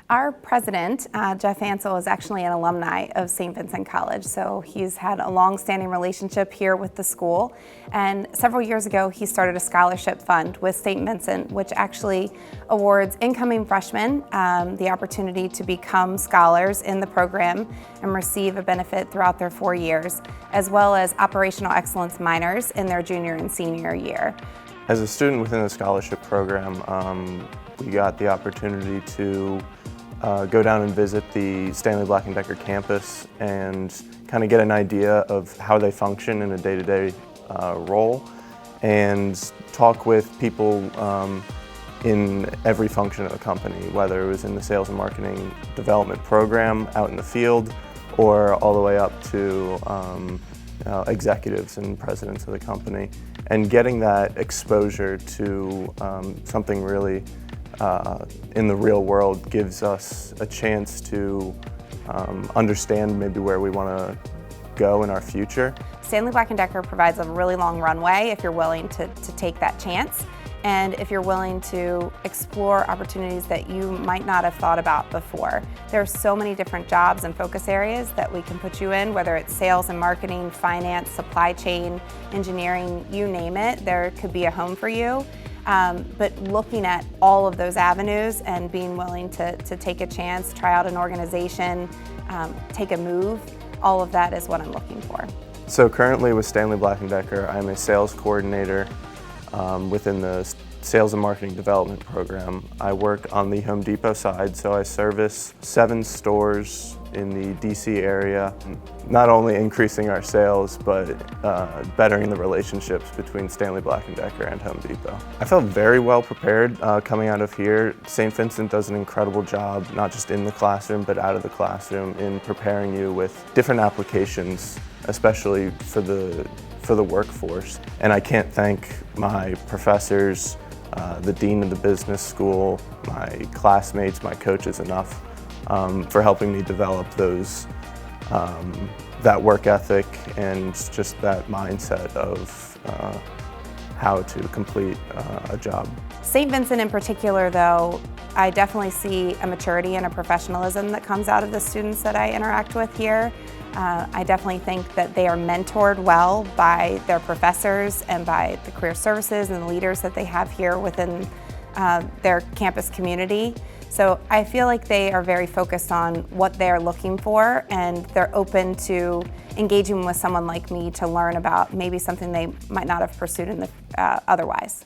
Our president, Jeff Ansel, is actually an alumni of Saint Vincent College, so he's had a long-standing relationship here with the school. And several years ago, he started a scholarship fund with Saint Vincent, which actually awards incoming freshmen the opportunity to become scholars in the program and receive a benefit throughout their 4 years, as well as operational excellence minors in their junior and senior year. As a student within the scholarship program, we got the opportunity to go down and visit the Stanley Black Decker campus and kind of get an idea of how they function in a day-to-day role, and talk with people in every function of the company, whether it was in the sales and marketing development program out in the field or all the way up to executives and presidents of the company. And getting that exposure to something really in the real world gives us a chance to understand maybe where we want to go in our future. Stanley Black Decker provides a really long runway if you're willing to take that chance, and if you're willing to explore opportunities that you might not have thought about before. There are so many different jobs and focus areas that we can put you in, whether it's sales and marketing, finance, supply chain, engineering, you name it, there could be a home for you. But looking at all of those avenues and being willing to take a chance, try out an organization, take a move, all of that is what I'm looking for. So currently with Stanley Black Decker, I'm a sales coordinator within the Sales and Marketing Development Program. I work on the Home Depot side, so I service 7 stores in the DC area, not only increasing our sales, but bettering the relationships between Stanley Black Decker and Home Depot. I felt very well prepared coming out of here. St. Vincent does an incredible job, not just in the classroom, but out of the classroom, in preparing you with different applications, especially for the workforce. And I can't thank my professors, the dean of the business school, my classmates, my coaches enough for helping me develop those, that work ethic and just that mindset of how to complete a job. St. Vincent in particular, though, I definitely see a maturity and a professionalism that comes out of the students that I interact with here. I definitely think that they are mentored well by their professors and by the career services and the leaders that they have here within their campus community. So I feel like they are very focused on what they're looking for, and they're open to engaging with someone like me to learn about maybe something they might not have pursued in the, otherwise.